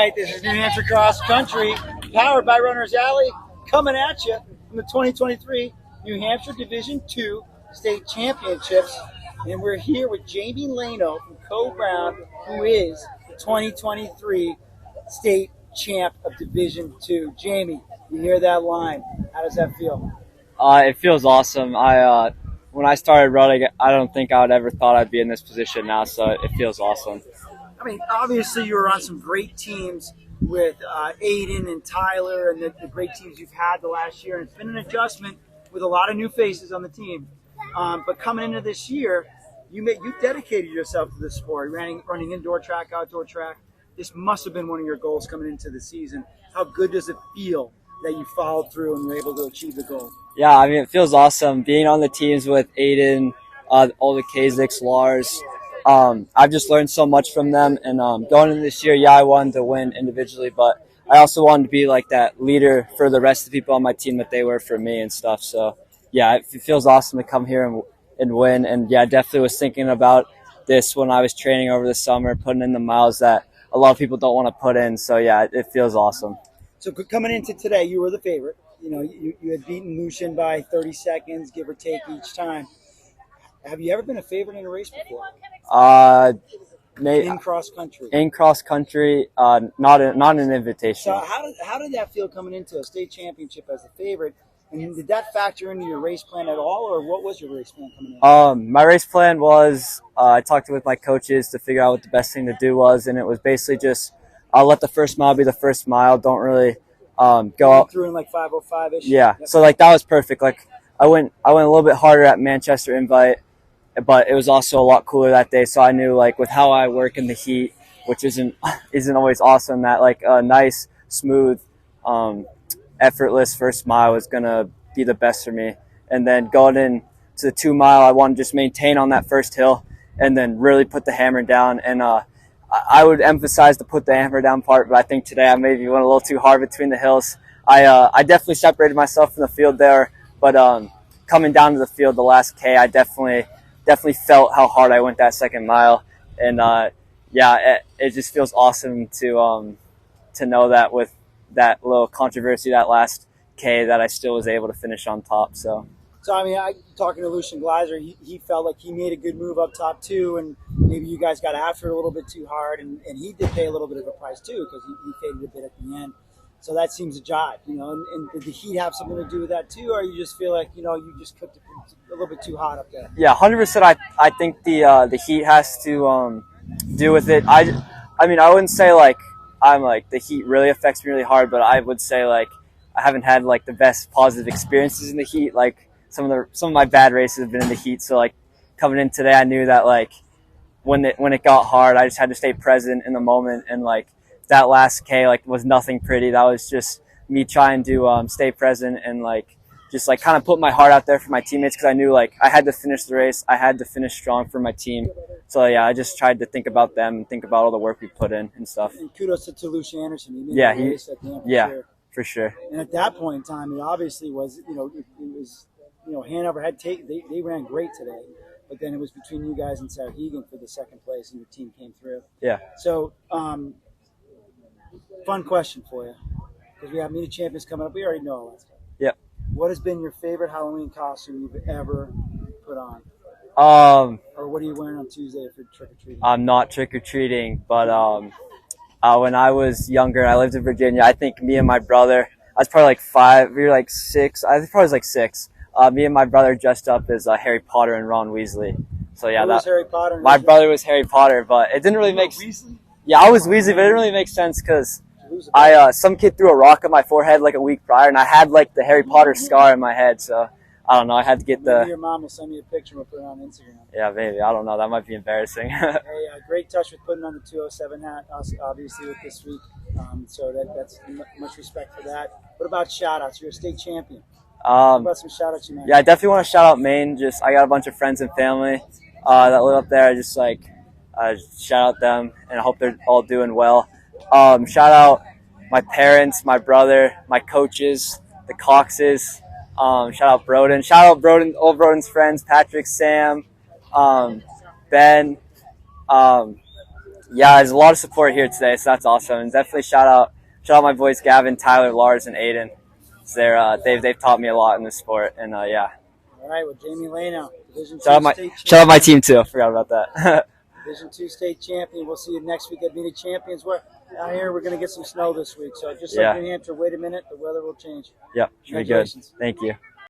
right, this is New Hampshire Cross Country, powered by Runner's Alley, coming at you from the 2023 New Hampshire Division II State Championships. And we're here with Jamie Lano from Co-Brown, who is the 2023 State Champ of Division II. Jamie, you hear that line. How does that feel? It feels awesome. When I started running, I don't think I would ever thought I'd be in this position now, so it feels awesome. I mean, obviously you were on some great teams with Aiden and Tyler and the great teams you've had the last year. And it's been an adjustment with a lot of new faces on the team. But coming into this year, you dedicated yourself to the sport, running indoor track, outdoor track. This must have been one of your goals coming into the season. How good does it feel that you followed through and were able to achieve the goal? Yeah, I mean, it feels awesome being on the teams with Aiden, all the Kaziks, Lars. I've just learned so much from them, and going into this year, yeah, I wanted to win individually, but I also wanted to be like that leader for the rest of the people on my team that they were for me and stuff. So, yeah, it feels awesome to come here and win. And, yeah, I definitely was thinking about this when I was training over the summer, putting in the miles that a lot of people don't want to put in. So, yeah, it feels awesome. So coming into today, you were the favorite. You know, you had beaten Lucian by 30 seconds, give or take each time. Have you ever been a favorite in a race before? Maybe in cross country. In cross country, not an invitation. So how did that feel coming into a state championship as a favorite? And did that factor into your race plan at all, or what was your race plan coming in? My race plan was I talked with my coaches to figure out what the best thing to do was, and it was basically just I'll let the first mile be the first mile. Don't really go out through in like 5:05ish. Yeah, yep. So like that was perfect. Like I went a little bit harder at Manchester Invite, but it was also a lot cooler that day. So I knew like with how I work in the heat, which isn't always awesome, that like a nice, smooth, effortless first mile was gonna be the best for me. And then going in to the 2 mile, I want to just maintain on that first hill and then really put the hammer down. And I would emphasize the put the hammer down part, but I think today I maybe went a little too hard between the hills. I definitely separated myself from the field there, but coming down to the field, the last K, I definitely felt how hard I went that second mile. And it just feels awesome to know that with that little controversy that last K that I still was able to finish on top. So I mean, talking to Lucian Gleiser, he felt like he made a good move up top too, and maybe you guys got after it a little bit too hard, and he did pay a little bit of a price too because he faded a bit at the end. So that seems a jive, you know. And did the heat have something to do with that too, or you just feel like you just cooked it a little bit too hot up there? Yeah, 100%. I think the heat has to do with it. I mean, I wouldn't say like I'm like the heat really affects me really hard, but I would say like I haven't had like the best positive experiences in the heat. Like some of my bad races have been in the heat. So like coming in today, I knew that like when it got hard, I just had to stay present in the moment, and like that last K like was nothing pretty. That was just me trying to stay present and like just like kind of put my heart out there for my teammates, because I knew like I had to finish the race. I had to finish strong for my team. So yeah, I just tried to think about them and think about all the work we put in and stuff. And kudos to Lucian Anderson. He made yeah, the race at the end, yeah, for sure. And at that point in time, it obviously was it was Hanover had they ran great today, but then it was between you guys and Sarhegan for the second place, and your team came through. Yeah. So, fun question for you, because we have Meet of Champions coming up. We already know all that stuff. Yep. What has been your favorite Halloween costume you've ever put on? Or what are you wearing on Tuesday for trick-or-treating? I'm not trick-or-treating, but when I was younger, I lived in Virginia. I think me and my brother, I was probably like 5, we were like 6. I think probably was like 6. Me and my brother dressed up as Harry Potter and Ron Weasley. So yeah, was Harry Potter. My brother was Harry Potter, but it didn't really make sense. Yeah, I was Weasley, but it didn't really make sense because some kid threw a rock at my forehead like a week prior, and I had like the Harry Potter scar in my head. So I don't know. I had to get Maybe your mom will send me a picture and we'll put it on Instagram. Yeah, maybe. I don't know. That might be embarrassing. Hey, great touch with putting on the 207 hat, obviously, with this week. So that's much respect for that. What about shout-outs? You're a state champion. What about some shout-outs you might Yeah, I definitely want to shout out Maine. I got a bunch of friends and family that live up there. Just like shout out them, and I hope they're all doing well. Shout out my parents, my brother, my coaches, the Coxes. Shout out Broden. Shout out Broden, old Broden's friends, Patrick, Sam, Ben, Yeah, there's a lot of support here today, so that's awesome. And definitely shout out my boys Gavin, Tyler, Lars, and Aiden. So they've taught me a lot in this sport, and yeah. All right, well, Jamie Lano, Division Shout Two state out my champion. team too. I forgot about that. Division Two state champion. We'll see you next week at Meet of Champions. We're out here. We're going to get some snow this week, so just like Yeah. New Hampshire, wait a minute, the weather will change. Yep, should be good. Congratulations. Thank you.